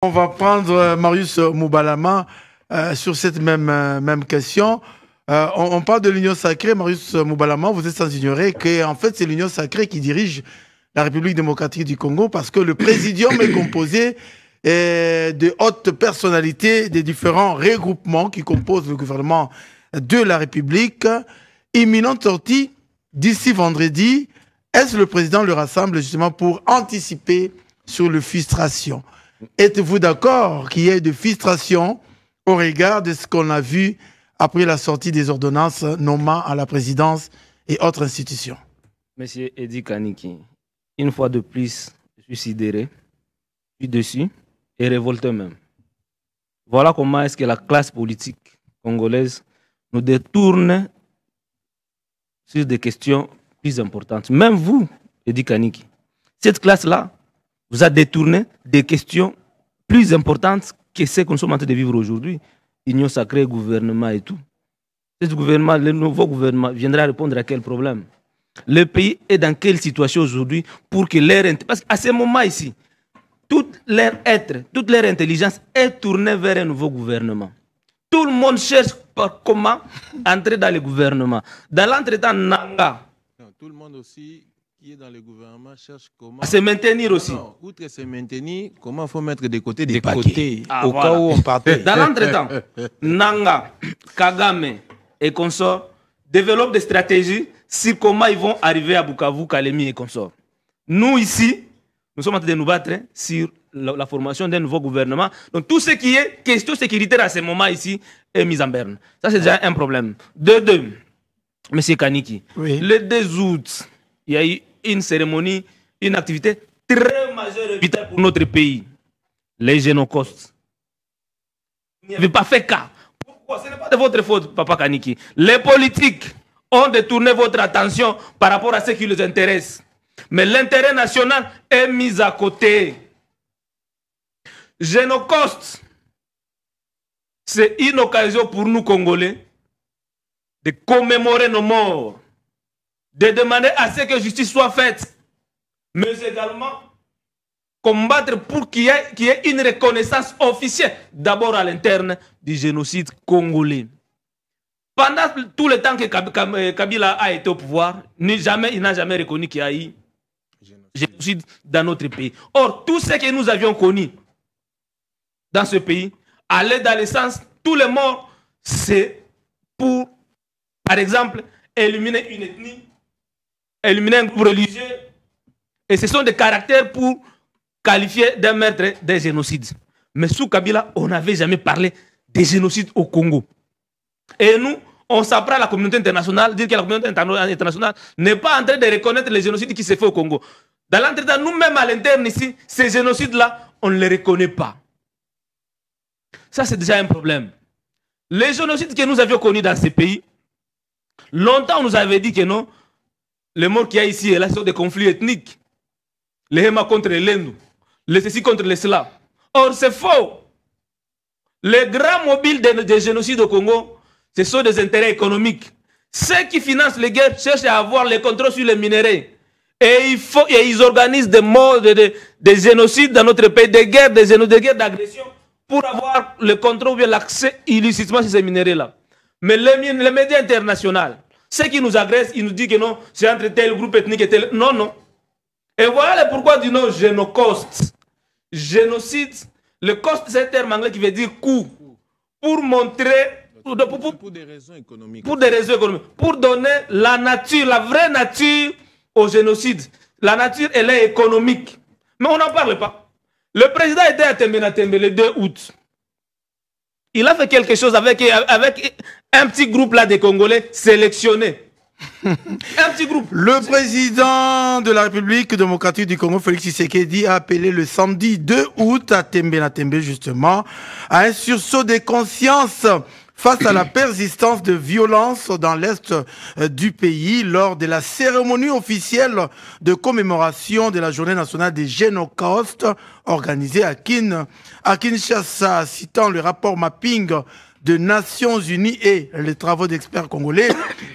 On va prendre Marius Moubalama sur cette même question. On parle de l'Union sacrée. Marius Moubalama, vous êtes sans ignorer que en fait, c'est l'Union sacrée qui dirige la République démocratique du Congo parce que le présidium est composé de hautes personnalités des différents regroupements qui composent le gouvernement de la République. Imminente sortie d'ici vendredi. Est-ce le président le rassemble justement pour anticiper sur les frustrations? Êtes-vous d'accord qu'il y ait de frustrations au regard de ce qu'on a vu après la sortie des ordonnances nommant à la présidence et autres institutions? Monsieur Edi Kaniki, une fois de plus, je suis sidéré, je suis dessus et révolté même. Voilà comment est-ce que la classe politique congolaise nous détourne sur des questions plus importantes. Même vous, Edi Kaniki, cette classe-là vous a détourné des questions plus importantes que ce que nous sommes en train de vivre aujourd'hui. Union sacrée, gouvernement et tout. Ce gouvernement, le nouveau gouvernement, viendra répondre à quel problème? Le pays est dans quelle situation aujourd'hui pour que leur... Parce qu'à ce moment ici, tout leur être, toute leur intelligence est tournée vers un nouveau gouvernement. Tout le monde cherche par comment entrer dans le gouvernement. Dans l'entretemps, Nanga. Non, tout le monde aussi qui est dans le gouvernement cherche comment... se maintenir aussi. Non, outre se maintenir, comment il faut mettre de côté des paquets. Au cas où on partait. Dans l'entretemps, Nanga, Kagame et consorts développent des stratégies sur comment ils vont arriver à Bukavu, Kalemi et consorts. Nous ici, nous sommes en train de nous battre sur la formation d'un nouveau gouvernement. Donc tout ce qui est question sécuritaire à ce moment ici est mis en berne. Ça c'est déjà un problème. De deux, M. Kaniki, oui. Le 2 août, il y a eu une cérémonie, une activité très majeure et vitale pour notre pays. Les génocostes. Vous n'y avez pas fait cas. Pourquoi? Ce n'est pas de votre faute, Papa Kaniki. Les politiques ont détourné votre attention par rapport à ce qui les intéresse. Mais l'intérêt national est mis à côté. Génocostes, c'est une occasion pour nous, Congolais, de commémorer nos morts, de demander à ce que justice soit faite, mais également combattre pour qu'il y ait une reconnaissance officielle, d'abord à l'interne, du génocide congolais. Pendant tout le temps que Kabila a été au pouvoir, il n'a jamais reconnu qu'il y a eu génocide dans notre pays. Or, tout ce que nous avions connu dans ce pays allait dans le sens, tous les morts, c'est pour, par exemple, éliminer une ethnie, éliminer un groupe religieux, et ce sont des caractères pour qualifier d'un meurtre des génocides. Mais sous Kabila, on n'avait jamais parlé de génocide au Congo. Et nous, on s'apprend à la communauté internationale, dire que la communauté internationale n'est pas en train de reconnaître les génocides qui se font au Congo. Dans l'entretemps, nous-mêmes à l'interne ici, ces génocides-là, on ne les reconnaît pas. Ça, c'est déjà un problème. Les génocides que nous avions connus dans ces pays, longtemps on nous avait dit que non, les morts qu'il y a ici et là sont des conflits ethniques. Les Hema contre les Lendu, les ceci contre les Slaves. Or, c'est faux. Les grands mobiles des génocides au Congo, ce sont des intérêts économiques. Ceux qui financent les guerres cherchent à avoir le contrôle sur les minéraux. Et ils organisent des morts, des génocides dans notre pays, des guerres d'agression pour avoir le contrôle ou l'accès illicitement sur ces minéraux-là. Mais les médias internationaux, ceux qui nous agressent, ils nous disent que non, c'est entre tel groupe ethnique et tel... Non, non. Et voilà le pourquoi du nom génocostes. Génocide, le cost, c'est un terme anglais qui veut dire coût. Pour montrer... Pour des raisons économiques. Pour des raisons économiques. Pour donner la nature, la vraie nature au génocide. La nature, elle est économique. Mais on n'en parle pas. Le président était à Tembe le 2 août. Il a fait quelque chose avec un petit groupe là des Congolais sélectionnés. Un petit groupe. Le président de la République démocratique du Congo, Félix Tshisekedi, a appelé le samedi 2 août à Tembe justement à un sursaut de conscience face à la persistance de violences dans l'est du pays lors de la cérémonie officielle de commémoration de la journée nationale des génocostes organisée à Kinshasa, citant le rapport mapping de Nations Unies et les travaux d'experts congolais.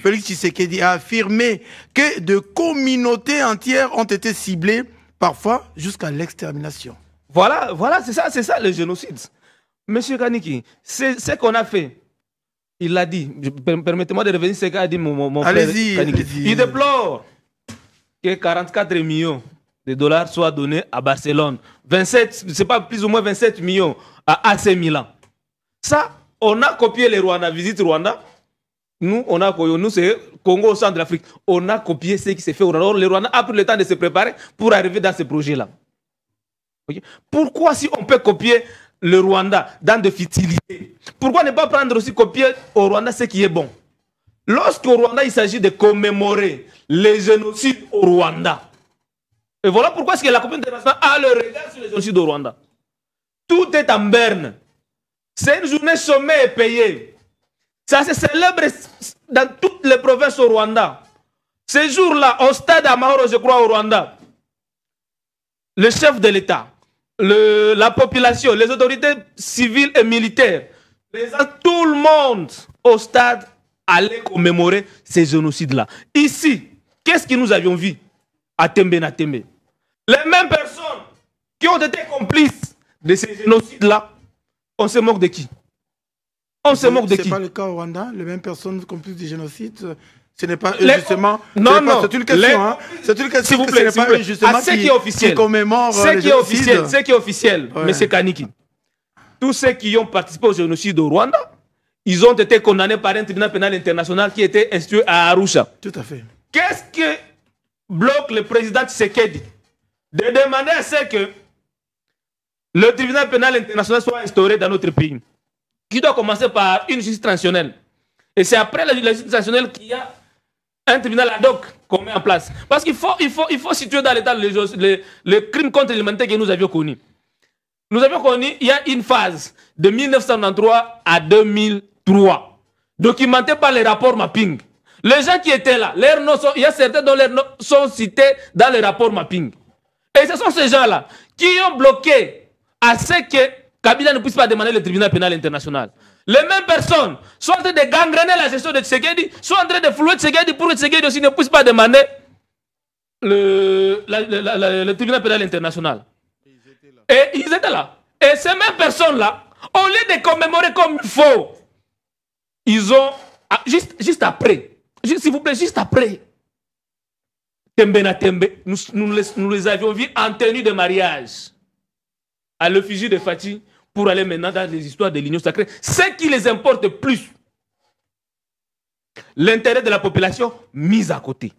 Félix Tshisekedi a affirmé que de communautés entières ont été ciblées, parfois jusqu'à l'extermination. Voilà, c'est ça le génocide. Monsieur Kaniki, c'est ce qu'on a fait. Il l'a dit. Permettez-moi de revenir sur ce qu'a dit mon frère Kaniki. Il déplore que 44 millions de dollars soient donnés à Barcelone. 27, c'est pas plus ou moins 27 millions à AC Milan. Ça, on a copié les Rwanda, visite Rwanda. Nous, c'est Congo au centre de l'Afrique. On a copié ce qui s'est fait au Rwanda. Le Rwanda a pris le temps de se préparer pour arriver dans ce projet-là. Okay? Pourquoi, si on peut copier le Rwanda dans des futilités, pourquoi ne pas prendre aussi copier au Rwanda ce qui est bon? Lorsqu'au Rwanda, il s'agit de commémorer les génocides au Rwanda. Et voilà pourquoi est-ce que la communauté internationale a le regard sur les génocides au Rwanda. Tout est en berne. C'est une journée sommet et payée. Ça se célèbre dans toutes les provinces au Rwanda. Ce jour-là, au stade Amahoro, je crois, au Rwanda, le chef de l'État, la population, les autorités civiles et militaires, tout le monde au stade allait commémorer ces génocides-là. Ici, qu'est-ce que nous avions vu à Tembe na Tembe? Les mêmes personnes qui ont été complices de ces génocides-là, on se moque de qui? On se moque de qui? C'est pas le cas au Rwanda, les mêmes personnes complices du génocide. Ce n'est pas justement. Non, c'est une question. C'est une question. S'il vous plaît, ce n'est pas justement ce qui est officiel. Qui commémore ce qui est officiel, ouais. M. Kaniki. Tous ceux qui ont participé au génocide au Rwanda, ils ont été condamnés par un tribunal pénal international qui était institué à Arusha. Tout à fait. Qu'est-ce que bloque le président Tshisekedi de demander à ce que le tribunal pénal international soit instauré dans notre pays, qui doit commencer par une justice transitionnelle. Et c'est après la justice transitionnelle qu'il y a un tribunal ad hoc qu'on met en place. Parce qu'il faut situer dans l'état les crimes contre l'humanité que nous avions connus. Nous avions connu, il y a une phase de 1993 à 2003, documentée par les rapports mapping. Les gens qui étaient là, il y a certains dont leurs noms sont cités dans les rapports mapping. Et ce sont ces gens-là qui ont bloqué à ce que Kabila ne puisse pas demander le tribunal pénal international. Les mêmes personnes sont en train de gangréner la gestion de Tshisekedi, sont en train de flouer Tshisekedi pour que Tshisekedi aussi ne puisse pas demander le tribunal pénal international. Et ils étaient là. Et ces mêmes personnes-là, au lieu de commémorer comme il faut, ils ont, juste après, s'il vous plaît, juste après, Tembe na Tembe, nous les avions vus en tenue de mariage à l'effigie de Fati pour aller maintenant dans les histoires de l'Union sacrée. Ce qui les importe plus, l'intérêt de la population mis à côté.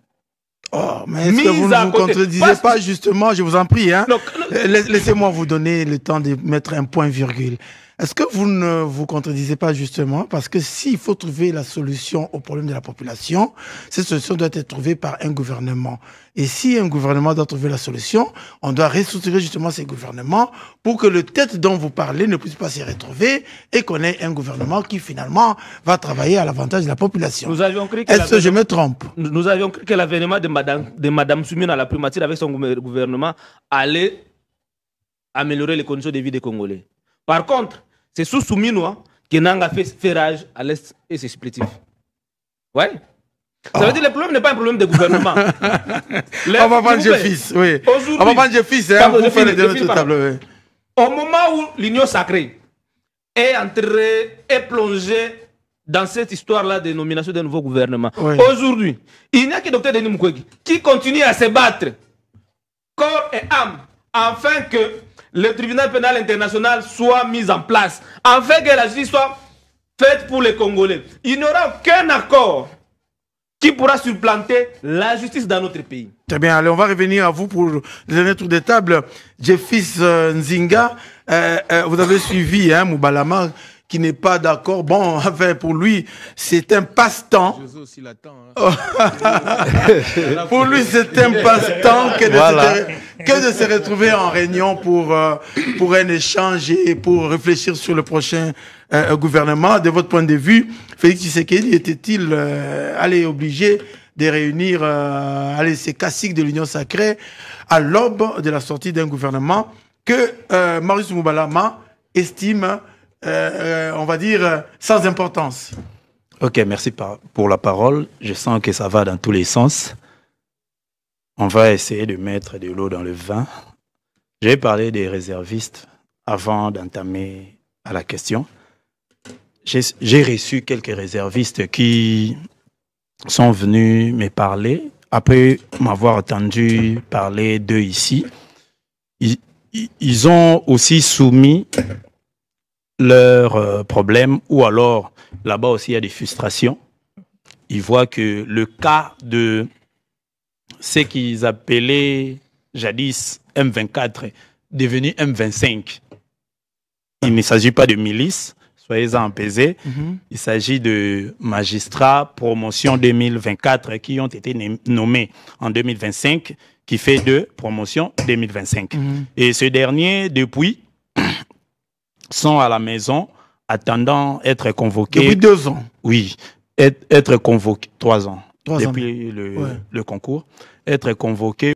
Oh, mais est-ce que vous ne vous contredisez pas justement, je vous en prie, hein? Laissez-moi vous donner le temps de mettre un point-virgule. Est-ce que vous ne vous contredisez pas justement? Parce que s'il faut trouver la solution au problème de la population, cette solution doit être trouvée par un gouvernement. Et si un gouvernement doit trouver la solution, on doit restructurer justement ces gouvernements pour que le tête dont vous parlez ne puisse pas s'y retrouver et qu'on ait un gouvernement qui finalement va travailler à l'avantage de la population. Est-ce que je me trompe? Nous avions cru que l'avènement de Madame Soumine à la primature avec son gouvernement allait améliorer les conditions de vie des Congolais. Par contre, c'est sous Souminois que Nanga fait rage à l'Est et c'est supplétif. Ouais. Ça veut dire que le problème n'est pas un problème de gouvernement. On va prendre Jeffis, oui. On va prendre Jeffis, hein, pour faire le table. Au moment où l'Union sacrée est plongée dans cette histoire-là de nomination d'un nouveau gouvernement, oui. Aujourd'hui, il n'y a que Dr Denis Mukwege qui continue à se battre corps et âme afin que le tribunal pénal international soit mis en place, afin que la justice soit faite pour les Congolais. Il n'y aura aucun accord qui pourra supplanter la justice dans notre pays. Très bien, allez, on va revenir à vous pour le dernier tour de table. Jeffis Nzinga, vous avez suivi Moubalama, qui n'est pas d'accord. Bon, enfin, pour lui, c'est un passe-temps. José aussi l'attend. Hein. Pour lui, c'est un passe-temps que de se retrouver en réunion pour un échange et pour réfléchir sur le prochain gouvernement. De votre point de vue, Félix Tshisekedi était-il obligé de réunir ces classiques de l'Union sacrée à l'aube de la sortie d'un gouvernement que Marius Moubalama estime on va dire, sans importance. Ok, merci pour la parole. Je sens que ça va dans tous les sens. On va essayer de mettre de l'eau dans le vin. J'ai parlé des réservistes avant d'entamer à la question. J'ai reçu quelques réservistes qui sont venus me parler. Après m'avoir entendu parler d'eux ici, ils ont aussi soumis leurs problèmes, ou alors là-bas aussi il y a des frustrations. Ils voient que le cas de ce qu'ils appelaient jadis M24 devenu M25, il ne s'agit pas de milice, soyez-en apaisés. Il s'agit de magistrats promotion 2024 qui ont été nommés en 2025, qui fait de promotion 2025. Et ce dernier, depuis, sont à la maison attendant être convoqués. Depuis 2 ans. Oui, être convoqués, 3 ans. 3 ans. Depuis le concours, être convoqués